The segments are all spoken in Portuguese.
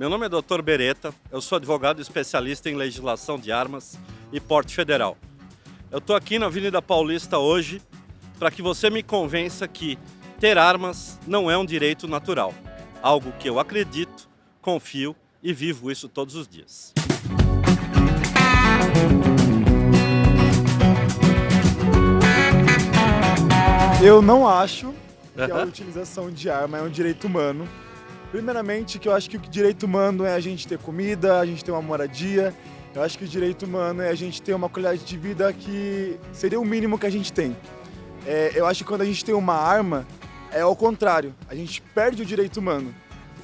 Meu nome é Dr. Beretta, eu sou advogado especialista em legislação de armas e porte federal. Eu estou aqui na Avenida Paulista hoje para que você me convença que ter armas não é um direito natural, algo que eu acredito, confio e vivo isso todos os dias. Eu não acho que a utilização de arma é um direito humano. Primeiramente, que eu acho que o direito humano é a gente ter comida, a gente ter uma moradia. Eu acho que o direito humano é a gente ter uma qualidade de vida que seria o mínimo que a gente tem. Eu acho que quando a gente tem uma arma, é ao contrário. A gente perde o direito humano.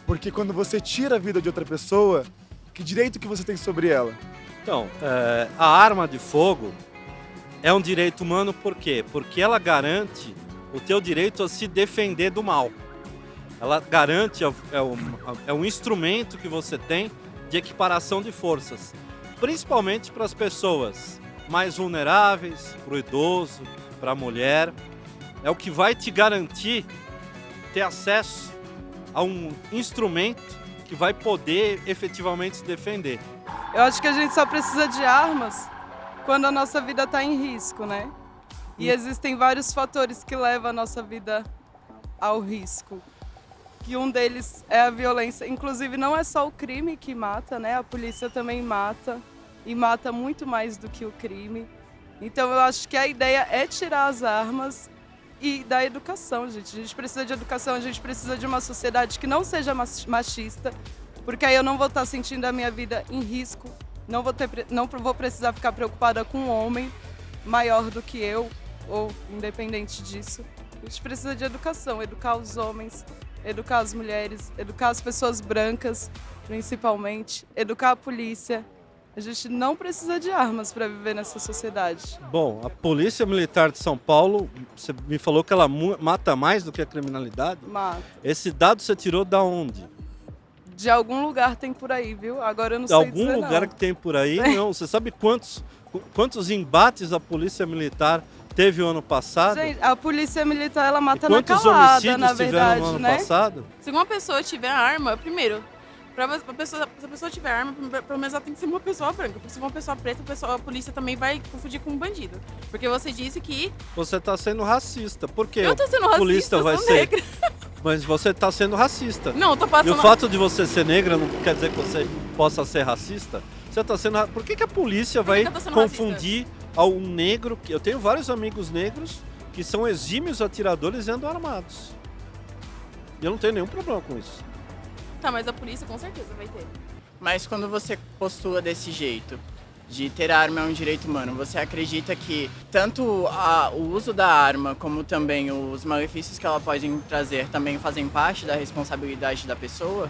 Porque quando você tira a vida de outra pessoa, que direito que você tem sobre ela? Então, a arma de fogo é um direito humano por quê? Porque ela garante o teu direito a se defender do mal. Ela garante, é um instrumento que você tem de equiparação de forças, principalmente para as pessoas mais vulneráveis, para o idoso, para a mulher. É o que vai te garantir ter acesso a um instrumento que vai poder efetivamente se defender. Eu acho que a gente só precisa de armas quando a nossa vida está em risco, né? E existem vários fatores que levam a nossa vida ao risco. Que um deles é a violência. Inclusive, não é só o crime que mata, né? A polícia também mata, e mata muito mais do que o crime. Então, eu acho que a ideia é tirar as armas e da educação, gente. A gente precisa de educação, a gente precisa de uma sociedade que não seja machista, porque aí eu não vou estar sentindo a minha vida em risco, não vou precisar ficar preocupada com um homem maior do que eu, ou independente disso. A gente precisa de educação, educar os homens, educar as mulheres, educar as pessoas brancas, principalmente, educar a polícia. A gente não precisa de armas para viver nessa sociedade. Bom, a Polícia Militar de São Paulo, você me falou que ela mata mais do que a criminalidade? Mata. Esse dado você tirou da onde? De algum lugar tem por aí, viu? Agora eu não De sei algum dizer lugar não. que tem por aí? Não. Você sabe quantos embates a Polícia Militar teve o ano passado? Gente, a polícia militar, ela mata E na quantos calada, homicídios na tiveram verdade, no ano né? passado? Se uma pessoa tiver arma, primeiro, se a pessoa tiver arma, pelo menos ela tem que ser uma pessoa branca. Porque se for uma pessoa preta, a polícia também vai confundir com um bandido. Porque você disse que... Você está sendo racista. Por quê? Eu tô sendo racista, polícia eu vai sou ser... negra. Mas você está sendo racista. Não, eu tô E passando... o fato de você ser negra não quer dizer que você possa ser racista? Você está sendo... Por que a polícia vai eu tô sendo confundir um negro? Eu tenho vários amigos negros que são exímios atiradores e andam armados. E eu não tenho nenhum problema com isso. Tá, mas a polícia com certeza vai ter. Mas quando você postula desse jeito, de ter arma é um direito humano, você acredita que tanto o uso da arma como também os malefícios que ela pode trazer também fazem parte da responsabilidade da pessoa?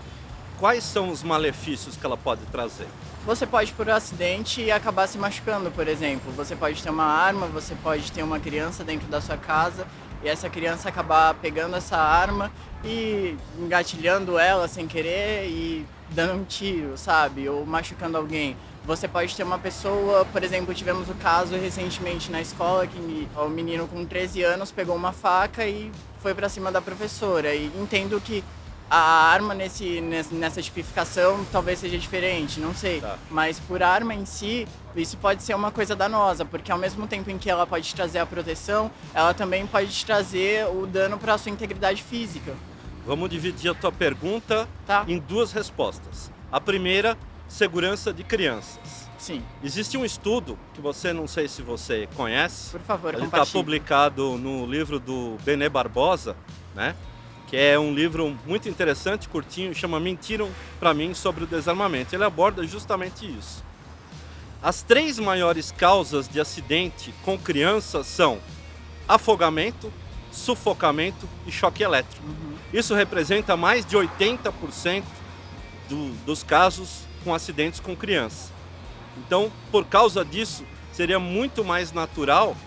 Quais são os malefícios que ela pode trazer? Você pode, por acidente, acabar se machucando, por exemplo. Você pode ter uma arma, você pode ter uma criança dentro da sua casa e essa criança acabar pegando essa arma e engatilhando ela sem querer e dando um tiro, sabe? Ou machucando alguém. Você pode ter uma pessoa, por exemplo, tivemos o caso recentemente na escola que o menino com 13 anos pegou uma faca e foi pra cima da professora. E entendo que a arma nessa tipificação talvez seja diferente, não sei. Tá. Mas por arma em si, isso pode ser uma coisa danosa, porque ao mesmo tempo em que ela pode te trazer a proteção, ela também pode te trazer o dano para a sua integridade física. Vamos dividir a tua pergunta Tá. em duas respostas. A primeira, segurança de crianças. Sim, Existe um estudo que não sei se você conhece. por favor, Ele está compartilhe. publicado no livro do Bené Barbosa, né? Que é um livro muito interessante, curtinho, chama Mentiram pra Mim sobre o Desarmamento. Ele aborda justamente isso. As 3 maiores causas de acidente com crianças são afogamento, sufocamento e choque elétrico. Isso representa mais de 80% dos casos com acidentes com crianças. Então, por causa disso, seria muito mais natural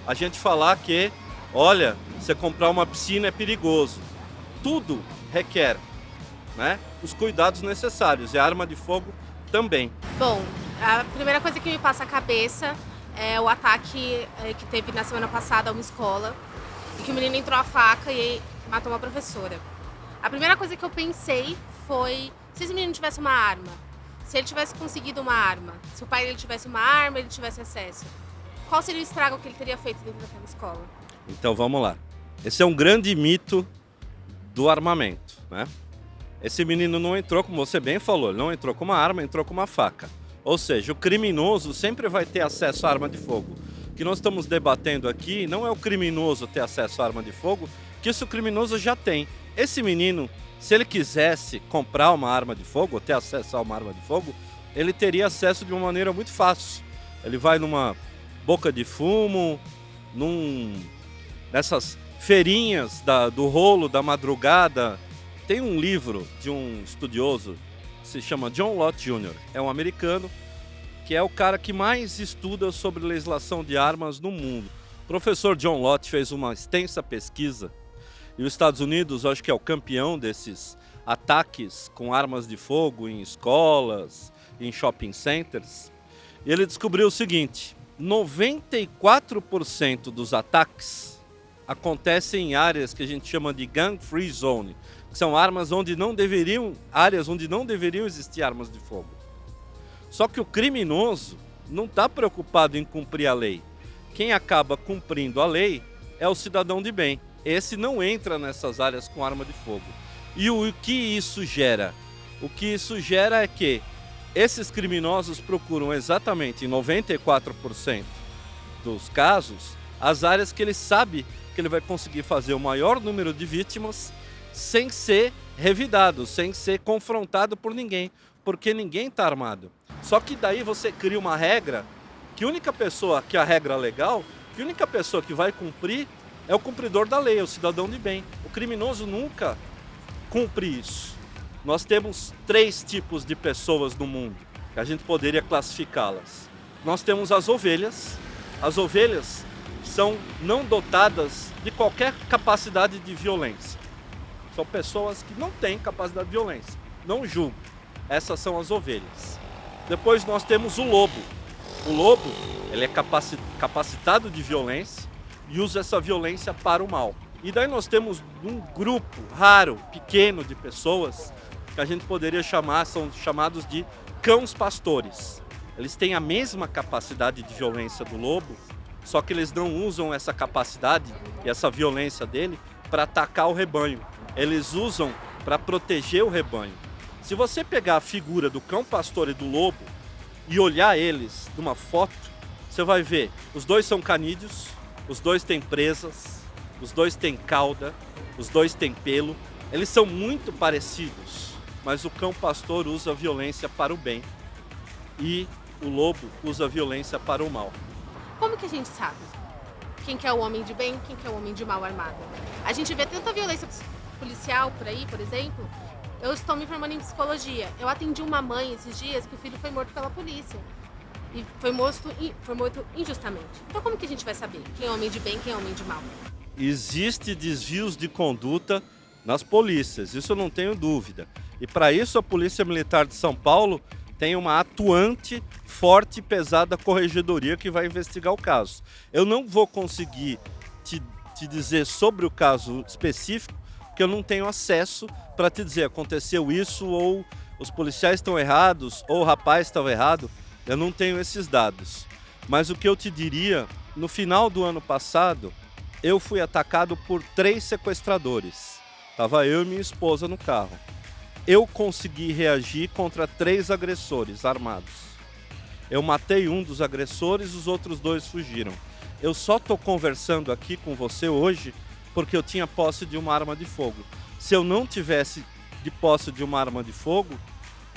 a gente falar que, olha, você comprar uma piscina é perigoso. Tudo requer, né, os cuidados necessários, e a arma de fogo também. Bom, a primeira coisa que me passa a cabeça é o ataque que teve na semana passada a uma escola, e que o menino entrou a faca e matou uma professora. A primeira coisa que eu pensei foi Se esse menino tivesse uma arma, se ele tivesse conseguido uma arma, se o pai dele tivesse uma arma, ele tivesse acesso, qual seria o estrago que ele teria feito dentro daquela escola? Então vamos lá. Esse é um grande mito do armamento, né? Esse menino não entrou, como você bem falou, ele não entrou com uma arma, entrou com uma faca. Ou seja, o criminoso sempre vai ter acesso à arma de fogo. O que nós estamos debatendo aqui não é o criminoso ter acesso à arma de fogo, que isso o criminoso já tem. Esse menino, se ele quisesse comprar uma arma de fogo, ou ter acesso a uma arma de fogo, ele teria acesso de uma maneira muito fácil. Ele vai numa boca de fumo, nessas feirinhas do rolo da madrugada. Tem um livro de um estudioso que se chama John Lott Jr. É um americano que é o cara que mais estuda sobre legislação de armas no mundo. O professor John Lott fez uma extensa pesquisa e os Estados Unidos, acho que é o campeão desses ataques com armas de fogo em escolas, em shopping centers. E ele descobriu o seguinte: 94% dos ataques acontecem em áreas que a gente chama de gun free zone, que são áreas onde não deveriam existir armas de fogo. Só que o criminoso não está preocupado em cumprir a lei. Quem acaba cumprindo a lei é o cidadão de bem. Esse não entra nessas áreas com arma de fogo. E o que isso gera? O que isso gera é que esses criminosos procuram exatamente em 94% dos casos as áreas que ele sabe que ele vai conseguir fazer o maior número de vítimas sem ser revidado, sem ser confrontado por ninguém, porque ninguém está armado. Só que daí você cria uma regra que a única pessoa, que a regra legal, que a única pessoa que vai cumprir é o cumpridor da lei, é o cidadão de bem. O criminoso nunca cumpre isso. Nós temos 3 tipos de pessoas no mundo, que a gente poderia classificá-las. Nós temos as ovelhas. As ovelhas são não dotadas de qualquer capacidade de violência. São pessoas que não têm capacidade de violência. Não julgo. Essas são as ovelhas. Depois nós temos o lobo. O lobo, ele é capacitado de violência e usa essa violência para o mal. E daí nós temos um grupo raro, pequeno de pessoas que a gente poderia chamar, são chamados de cães pastores. Eles têm a mesma capacidade de violência do lobo, só que eles não usam essa capacidade e essa violência dele para atacar o rebanho. Eles usam para proteger o rebanho. Se você pegar a figura do cão pastor e do lobo e olhar eles numa foto, você vai ver, os dois são canídeos, os dois têm presas, os dois têm cauda, os dois têm pelo. Eles são muito parecidos, mas o cão pastor usa violência para o bem e o lobo usa violência para o mal. Como que a gente sabe quem que é o homem de bem, quem que é o homem de mal armado? A gente vê tanta violência policial por aí, por exemplo. Eu estou me formando em psicologia. Eu atendi uma mãe esses dias que o filho foi morto pela polícia. E foi morto injustamente. Então como que a gente vai saber quem é homem de bem, quem é homem de mal? Existe desvios de conduta nas polícias, isso eu não tenho dúvida. E para isso a Polícia Militar de São Paulo tem uma atuante, forte e pesada corregedoria que vai investigar o caso. Eu não vou conseguir te dizer sobre o caso específico, porque eu não tenho acesso para te dizer aconteceu isso, ou os policiais estão errados, ou o rapaz estava errado. Eu não tenho esses dados. Mas o que eu te diria, no final do ano passado, eu fui atacado por 3 sequestradores. Estava eu e minha esposa no carro. Eu consegui reagir contra 3 agressores armados. Eu matei um dos agressores, os outros 2 fugiram. Eu só estou conversando aqui com você hoje porque eu tinha posse de uma arma de fogo. Se eu não tivesse de posse de uma arma de fogo,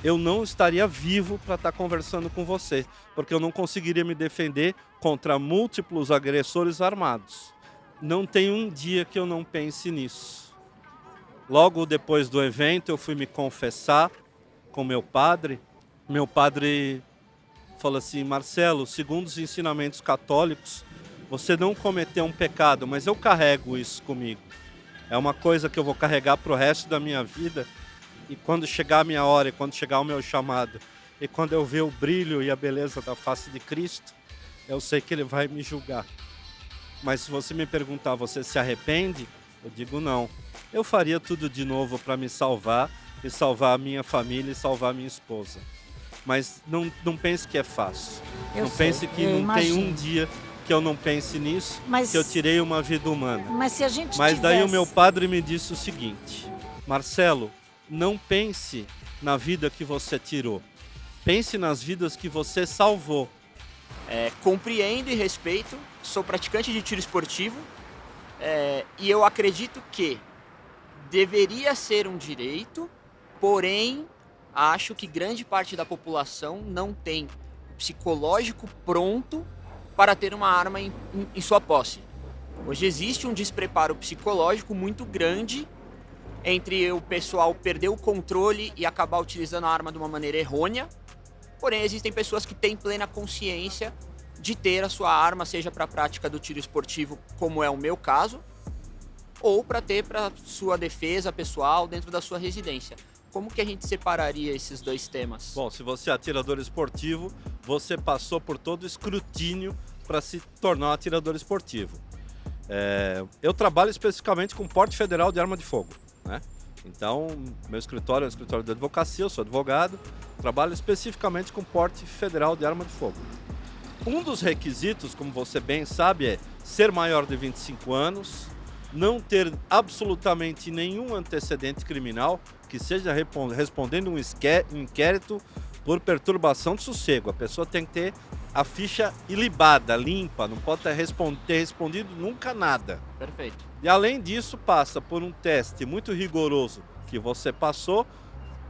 eu não estaria vivo para estar conversando com você, porque eu não conseguiria me defender contra múltiplos agressores armados. Não tem um dia que eu não pense nisso. Logo depois do evento, eu fui me confessar com meu padre. Meu padre falou assim: Marcelo, segundo os ensinamentos católicos, você não cometeu um pecado, mas eu carrego isso comigo. É uma coisa que eu vou carregar para o resto da minha vida. E quando chegar a minha hora, e quando chegar o meu chamado, e quando eu ver o brilho e a beleza da face de Cristo, eu sei que Ele vai me julgar. Mas se você me perguntar, você se arrepende? Eu digo não. Eu faria tudo de novo para me salvar e salvar a minha família e salvar a minha esposa. Mas não pense que é fácil. Não pense que não tem um dia que eu não pense nisso, que eu tirei uma vida humana. Mas se a gente Mas daí o meu padre me disse o seguinte: Marcelo, não pense na vida que você tirou. Pense nas vidas que você salvou. Compreendo e respeito, sou praticante de tiro esportivo e eu acredito que deveria ser um direito, porém acho que grande parte da população não tem psicológico pronto para ter uma arma em sua posse. Hoje existe um despreparo psicológico muito grande entre o pessoal perder o controle e acabar utilizando a arma de uma maneira errônea. Porém, existem pessoas que têm plena consciência de ter a sua arma, seja para a prática do tiro esportivo, como é o meu caso, ou para ter para sua defesa pessoal dentro da sua residência. Como que a gente separaria esses dois temas? Bom, se você é atirador esportivo, você passou por todo o escrutínio para se tornar um atirador esportivo. Eu trabalho especificamente com porte federal de arma de fogo, né? Então, meu escritório é um escritório de advocacia, eu sou advogado, trabalho especificamente com porte federal de arma de fogo. Um dos requisitos, como você bem sabe, é ser maior de 25 anos, não ter absolutamente nenhum antecedente criminal, que seja respondendo um inquérito por perturbação de sossego. A pessoa tem que ter a ficha ilibada, limpa, não pode ter respondido nunca nada. Perfeito. E além disso, passa por um teste muito rigoroso que você passou,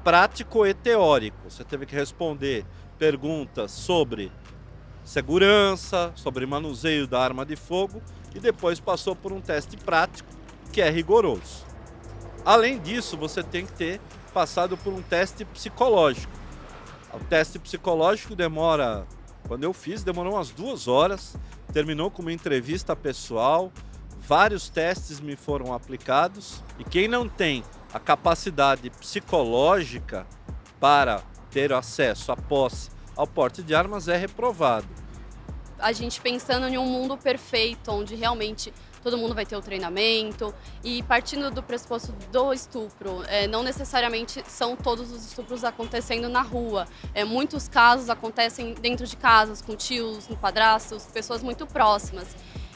prático e teórico. Você teve que responder perguntas sobre segurança, sobre manuseio da arma de fogo e depois passou por um teste prático que é rigoroso. Além disso, você tem que ter passado por um teste psicológico. O teste psicológico quando eu fiz, demorou umas 2 horas, terminou com uma entrevista pessoal, vários testes me foram aplicados e quem não tem a capacidade psicológica para ter acesso à posse ao porte de armas é reprovado. A gente pensando em um mundo perfeito, onde realmente todo mundo vai ter o treinamento e partindo do pressuposto do estupro, não necessariamente são todos os estupros acontecendo na rua. Muitos casos acontecem dentro de casas, com tios, padrastos, pessoas muito próximas.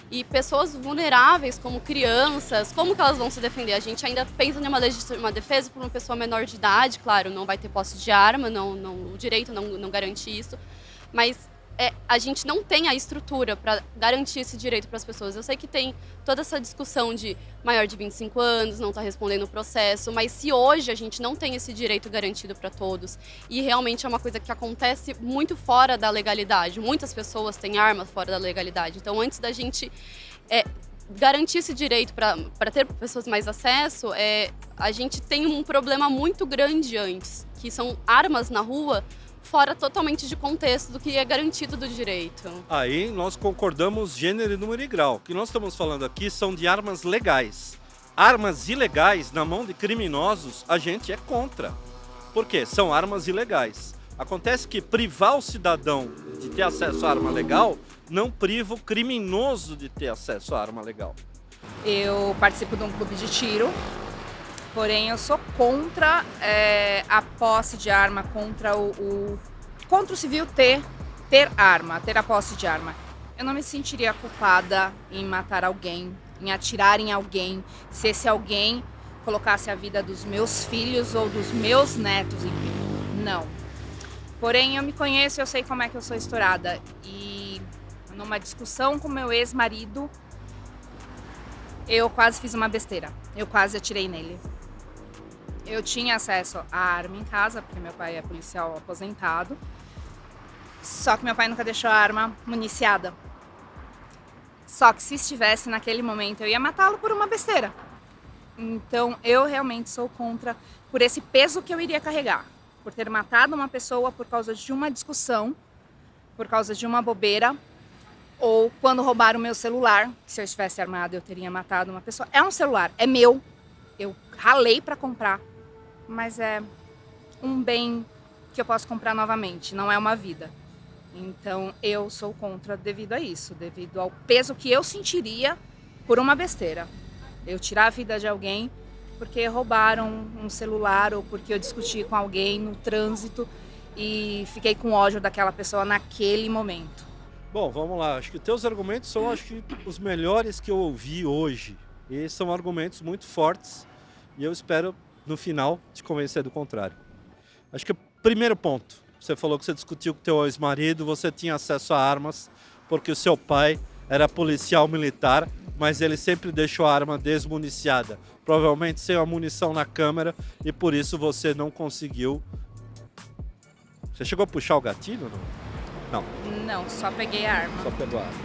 E pessoas vulneráveis, como crianças, como que elas vão se defender? A gente ainda pensa em uma defesa por uma pessoa menor de idade, claro, não vai ter posse de arma, o direito não garante isso, mas a gente não tem a estrutura para garantir esse direito para as pessoas. Eu sei que tem toda essa discussão de maior de 25 anos, não está respondendo o processo, mas se hoje a gente não tem esse direito garantido para todos, e realmente é uma coisa que acontece muito fora da legalidade, muitas pessoas têm armas fora da legalidade, então antes da gente garantir esse direito para ter pessoas mais acesso, a gente tem um problema muito grande antes, que são armas na rua, fora totalmente de contexto do que é garantido do direito. Aí nós concordamos gênero, número e grau. O que nós estamos falando aqui são de armas legais. Armas ilegais na mão de criminosos, a gente é contra. Por quê? São armas ilegais. Acontece que privar o cidadão de ter acesso à arma legal não priva o criminoso de ter acesso à arma legal. Eu participo de um clube de tiro, porém eu sou contra a posse de arma, contra o civil ter arma, ter a posse de arma. Eu não me sentiria culpada em matar alguém, em atirar em alguém, se esse alguém colocasse a vida dos meus filhos ou dos meus netos em perigo. Não. Porém, eu me conheço, eu sei como é que eu sou estourada. E numa discussão com meu ex-marido, eu quase fiz uma besteira. Eu quase atirei nele. Eu tinha acesso à arma em casa, porque meu pai é policial aposentado. Só que meu pai nunca deixou a arma municiada. Só que se estivesse naquele momento, eu ia matá-lo por uma besteira. Então, eu realmente sou contra por esse peso que eu iria carregar. Por ter matado uma pessoa por causa de uma discussão, por causa de uma bobeira, ou quando roubaram o meu celular. Se eu estivesse armado, eu teria matado uma pessoa. É um celular, é meu. Eu ralei para comprar, mas é um bem que eu posso comprar novamente, não é uma vida. Então, eu sou contra devido a isso, devido ao peso que eu sentiria por uma besteira. Eu tirar a vida de alguém porque roubaram um celular ou porque eu discuti com alguém no trânsito e fiquei com ódio daquela pessoa naquele momento. Bom, vamos lá. Acho que teus argumentos são os melhores que eu ouvi hoje. E são argumentos muito fortes e eu espero, no final, te convencer do contrário. Acho que o primeiro ponto, você falou que você discutiu com teu ex-marido, você tinha acesso a armas porque o seu pai era policial militar, mas ele sempre deixou a arma desmuniciada, provavelmente sem a munição na câmera, e por isso você não conseguiu. Você chegou a puxar o gatilho? Não. Não, só peguei a arma. Só pegou a arma.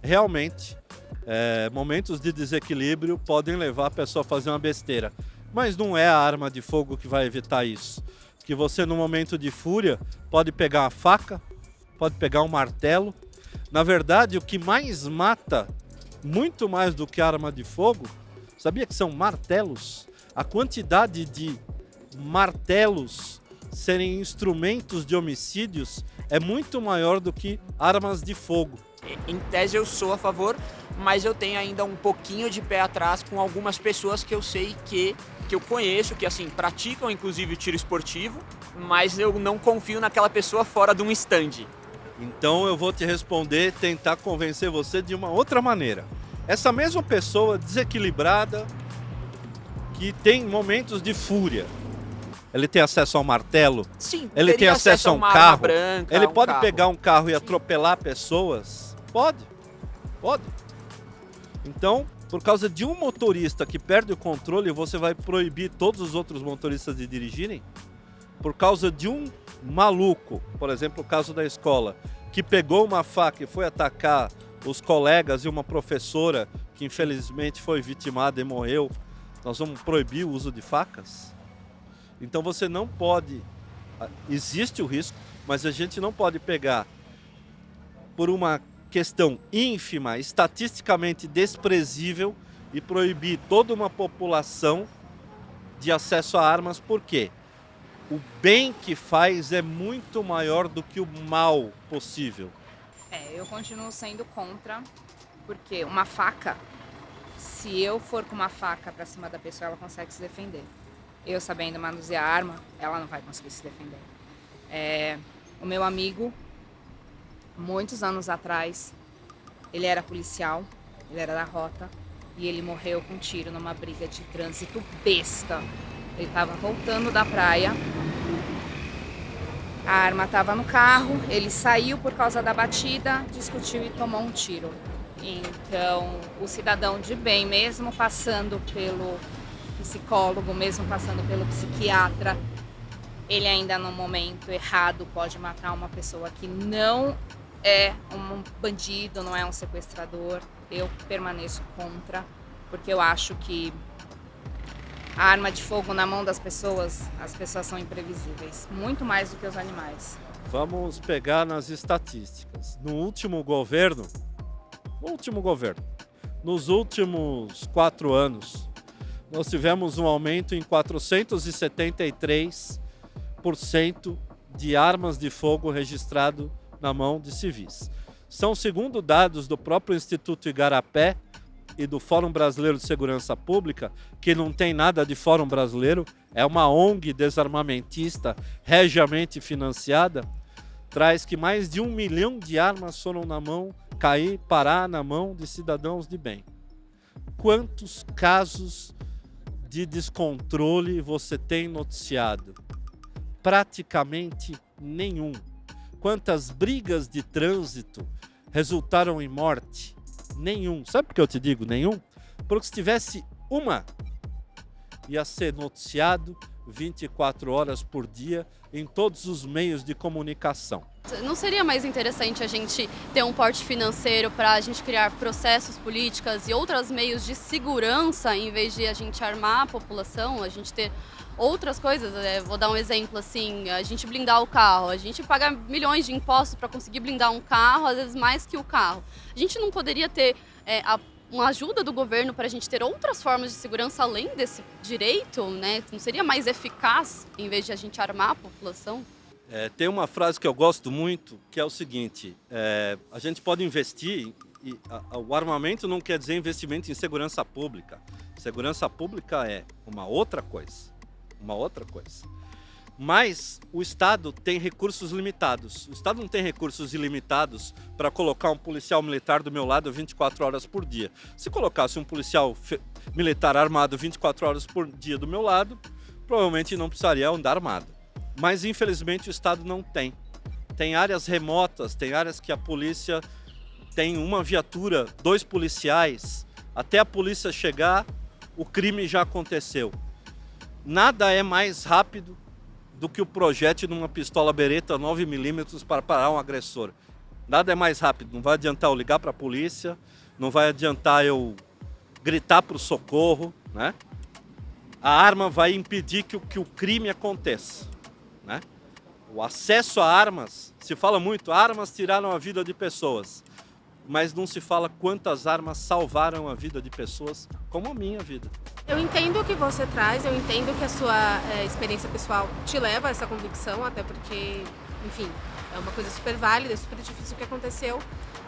Realmente, momentos de desequilíbrio podem levar a pessoa a fazer uma besteira, mas não é a arma de fogo que vai evitar isso. Que você, no momento de fúria, pode pegar uma faca, pode pegar um martelo. Na verdade, o que mais mata, muito mais do que arma de fogo, sabia que são martelos? A quantidade de martelos serem instrumentos de homicídios é muito maior do que armas de fogo. Em tese eu sou a favor, mas eu tenho ainda um pouquinho de pé atrás com algumas pessoas que eu sei que eu conheço, que assim, praticam inclusive o tiro esportivo, mas eu não confio naquela pessoa fora de um stand. Então eu vou te responder, tentar convencer você de uma outra maneira. Essa mesma pessoa desequilibrada, que tem momentos de fúria, ele tem acesso ao martelo? Sim, ele tem acesso a um uma carro? arma branca, Ele um pode carro. pegar um carro e atropelar pessoas? Pode. Então, por causa de um motorista que perde o controle, você vai proibir todos os outros motoristas de dirigirem? Por causa de um maluco, por exemplo, o caso da escola, que pegou uma faca e foi atacar os colegas e uma professora que infelizmente foi vitimada e morreu, nós vamos proibir o uso de facas? Então você não pode, existe o risco, mas a gente não pode pegar por uma questão ínfima, estatisticamente desprezível, e proibir toda uma população de acesso a armas. Por quê? O bem que faz é muito maior do que o mal possível. Eu continuo sendo contra, porque uma faca, se eu for com uma faca pra cima da pessoa, ela consegue se defender. Eu sabendo manusear a arma, ela não vai conseguir se defender. O meu amigo, muitos anos atrás, ele era policial, ele era da rota, e ele morreu com um tiro numa briga de trânsito besta. Ele estava voltando da praia, a arma estava no carro, ele saiu por causa da batida, discutiu e tomou um tiro. Então, o cidadão de bem, mesmo passando pelo psicólogo, mesmo passando pelo psiquiatra, ele ainda no momento errado pode matar uma pessoa que não é um bandido, não é um sequestrador. Eu permaneço contra, porque eu acho que a arma de fogo na mão das pessoas, as pessoas são imprevisíveis, muito mais do que os animais. Vamos pegar nas estatísticas. No último governo, nos últimos 4 anos, nós tivemos um aumento em 473% de armas de fogo registrado na mão de civis. São, segundo dados do próprio Instituto Igarapé e do Fórum Brasileiro de Segurança Pública, que não tem nada de Fórum Brasileiro, é uma ONG desarmamentista regiamente financiada, traz que mais de 1 milhão de armas foram parar na mão de cidadãos de bem. Quantos casos de descontrole você tem noticiado? Praticamente nenhum. Quantas brigas de trânsito resultaram em morte? Nenhum. Sabe por que eu te digo nenhum? Porque se tivesse uma, ia ser noticiado 24 horas por dia em todos os meios de comunicação. Não seria mais interessante a gente ter um porte financeiro para a gente criar processos, políticas e outros meios de segurança, em vez de a gente armar a população, a gente ter outras coisas? Vou dar um exemplo assim, a gente blindar o carro, a gente paga milhões de impostos para conseguir blindar um carro, às vezes mais que o carro. A gente não poderia ter uma ajuda do governo para a gente ter outras formas de segurança além desse direito, né? Não seria mais eficaz em vez de a gente armar a população? Tem uma frase que eu gosto muito, que é o seguinte, a gente pode investir, o armamento não quer dizer investimento em segurança pública. Segurança pública é uma outra coisa. Uma outra coisa. Mas o Estado tem recursos limitados. O Estado não tem recursos ilimitados para colocar um policial militar do meu lado 24 horas por dia. Se colocasse um policial militar armado 24 horas por dia do meu lado, provavelmente não precisaria andar armado. Mas infelizmente o Estado não tem. Tem áreas remotas, tem áreas que a polícia tem uma viatura, 2 policiais. Até a polícia chegar, o crime já aconteceu. Nada é mais rápido do que o projétil de uma pistola Beretta 9mm para parar um agressor. Nada é mais rápido, não vai adiantar eu ligar para a polícia, não vai adiantar eu gritar para o socorro, né? A arma vai impedir que o crime aconteça, né? O acesso a armas, se fala muito, armas tiraram a vida de pessoas, mas não se fala quantas armas salvaram a vida de pessoas, como a minha vida. Eu entendo o que você traz, eu entendo que a sua experiência pessoal te leva a essa convicção, até porque, enfim, é uma coisa super válida, super difícil o que aconteceu.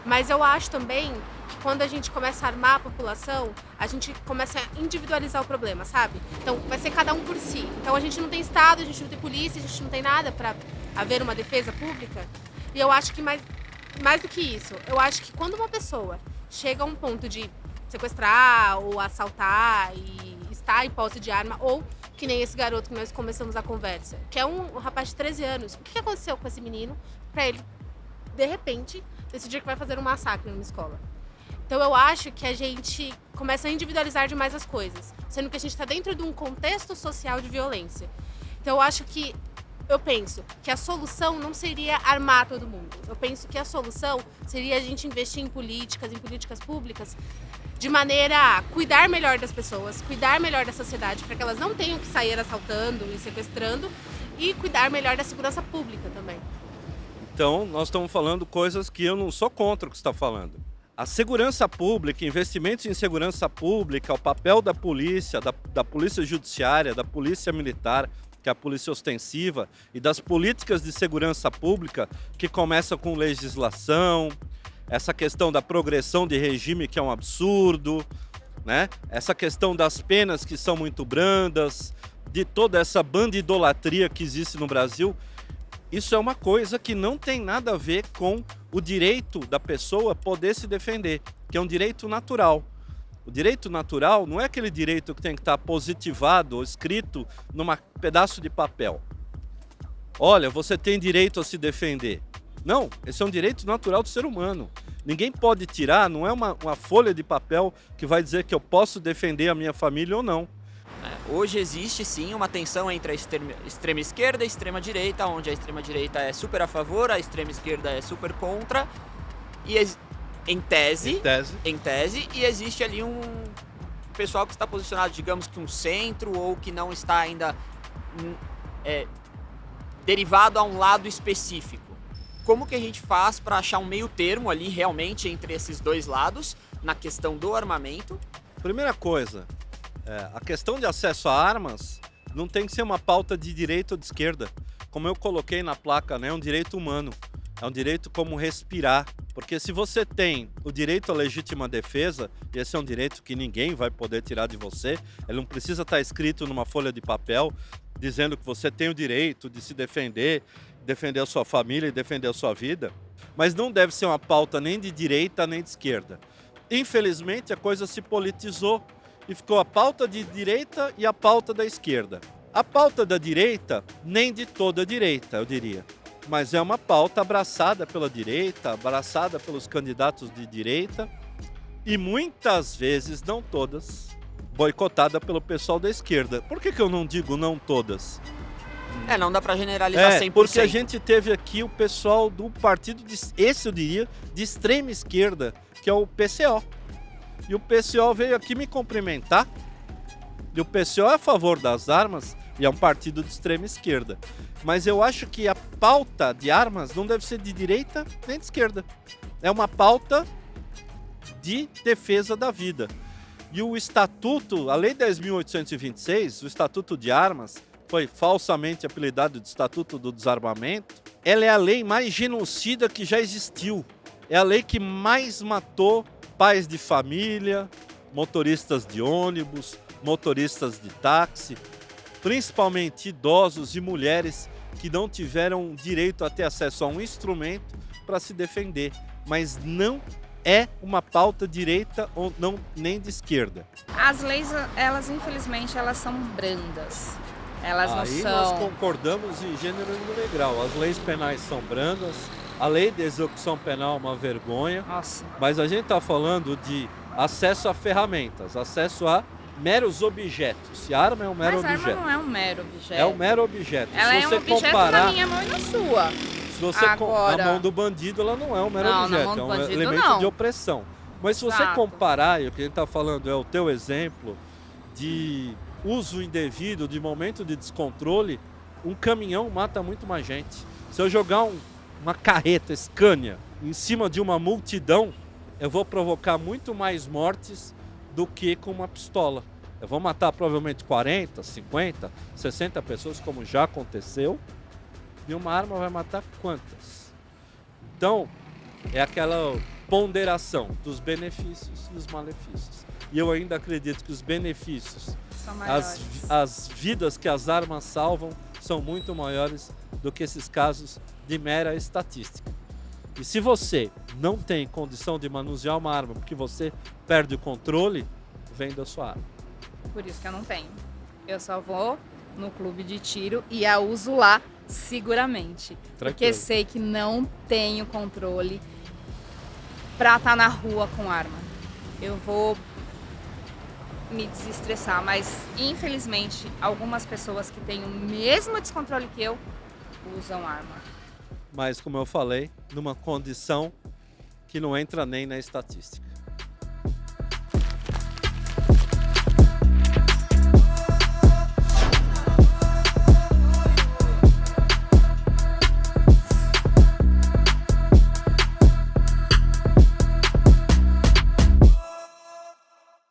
Mas eu acho também que quando a gente começa a armar a população, a gente começa a individualizar o problema, sabe? Então, vai ser cada um por si. Então, a gente não tem Estado, a gente não tem polícia, a gente não tem nada para haver uma defesa pública. E eu acho que mais do que isso, eu acho que quando uma pessoa chega a um ponto de sequestrar ou assaltar e está em posse de arma, ou que nem esse garoto que nós começamos a conversa, que é um rapaz de 13 anos. O que aconteceu com esse menino para ele, de repente, decidir que vai fazer um massacre numa escola? Então eu acho que a gente começa a individualizar demais as coisas, sendo que a gente está dentro de um contexto social de violência. Então eu penso que a solução não seria armar todo mundo. Eu penso que a solução seria a gente investir em políticas públicas, de maneira a cuidar melhor das pessoas, cuidar melhor da sociedade, para que elas não tenham que sair assaltando e sequestrando, e cuidar melhor da segurança pública também. Então, nós estamos falando coisas que eu não sou contra o que você está falando. A segurança pública, investimentos em segurança pública, o papel da polícia, da polícia judiciária, da polícia militar, que é a polícia ostensiva, e das políticas de segurança pública, que começam com legislação, essa questão da progressão de regime, que é um absurdo, né? Essa questão das penas, que são muito brandas, de toda essa bandidolatria que existe no Brasil. Isso é uma coisa que não tem nada a ver com o direito da pessoa poder se defender, que é um direito natural. O direito natural não é aquele direito que tem que estar positivado ou escrito num pedaço de papel. Olha, você tem direito a se defender. Não, esse é um direito natural do ser humano. Ninguém pode tirar, não é uma folha de papel que vai dizer que eu posso defender a minha família ou não. Hoje existe sim uma tensão entre a extrema esquerda e a extrema direita, onde a extrema direita é super a favor, a extrema esquerda é super contra, e em tese, e existe ali um pessoal que está posicionado, digamos que um centro, ou que não está ainda derivado a um lado específico. Como que a gente faz para achar um meio termo ali realmente entre esses dois lados na questão do armamento? Primeira coisa, a questão de acesso a armas não tem que ser uma pauta de direita ou de esquerda. Como eu coloquei na placa, né, é um direito humano. É um direito como respirar. Porque se você tem o direito à legítima defesa, e esse é um direito que ninguém vai poder tirar de você, ele não precisa estar escrito numa folha de papel dizendo que você tem o direito de se defender, defender a sua família e defender a sua vida. Mas não deve ser uma pauta nem de direita nem de esquerda. Infelizmente, a coisa se politizou e ficou a pauta de direita e a pauta da esquerda. A pauta da direita, nem de toda a direita, eu diria. Mas é uma pauta abraçada pela direita, abraçada pelos candidatos de direita e muitas vezes, não todas, boicotada pelo pessoal da esquerda. Por que eu não digo não todas? Não dá pra generalizar 100%. Porque a gente teve aqui o pessoal do partido, esse eu diria, de extrema esquerda, que é o PCO. E o PCO veio aqui me cumprimentar. E o PCO é a favor das armas e é um partido de extrema esquerda. Mas eu acho que a pauta de armas não deve ser de direita nem de esquerda. É uma pauta de defesa da vida. E o Estatuto, a Lei 10.826, o Estatuto de Armas, foi falsamente apelidado de Estatuto do Desarmamento, ela é a lei mais genocida que já existiu. É a lei que mais matou pais de família, motoristas de ônibus, motoristas de táxi, principalmente idosos e mulheres que não tiveram direito a ter acesso a um instrumento para se defender, mas não é uma pauta direita ou não, nem de esquerda. As leis, elas infelizmente, elas são brandas. Elas não Aí são... nós concordamos em gênero e número e grau. As leis penais são brandas, a lei de execução penal é uma vergonha, Nossa. mas a gente está falando de acesso a ferramentas, acesso a meros objetos. E a arma é um mero Mas a objeto. arma não é um mero objeto. É um mero objeto. Ela Se é um você objeto comparar, na minha mão e na sua. se você Agora- na mão do bandido, ela não é um mero Não, na objeto, mão do é um bandido, elemento não. de opressão. Mas se você Exato. comparar, e o que a gente está falando é o teu exemplo de uso indevido, de momento de descontrole, um caminhão mata muito mais gente. Se eu jogar uma carreta Scania em cima de uma multidão, eu vou provocar muito mais mortes do que com uma pistola. Eu vou matar provavelmente 40, 50, 60 pessoas, como já aconteceu, e uma arma vai matar quantas? Então, é aquela ponderação dos benefícios e os malefícios. E eu ainda acredito que os benefícios, São maiores. as vidas que as armas salvam, são muito maiores do que esses casos de mera estatística. E se você não tem condição de manusear uma arma porque você perde o controle, venda a sua arma. Por isso que eu não tenho. Eu só vou no clube de tiro e a uso lá seguramente. Porque Tranquilo. sei que não tenho controle pra estar na rua com arma. Eu vou me desestressar, mas infelizmente algumas pessoas que têm o mesmo descontrole que eu usam arma. Mas, como eu falei, numa condição que não entra nem na estatística.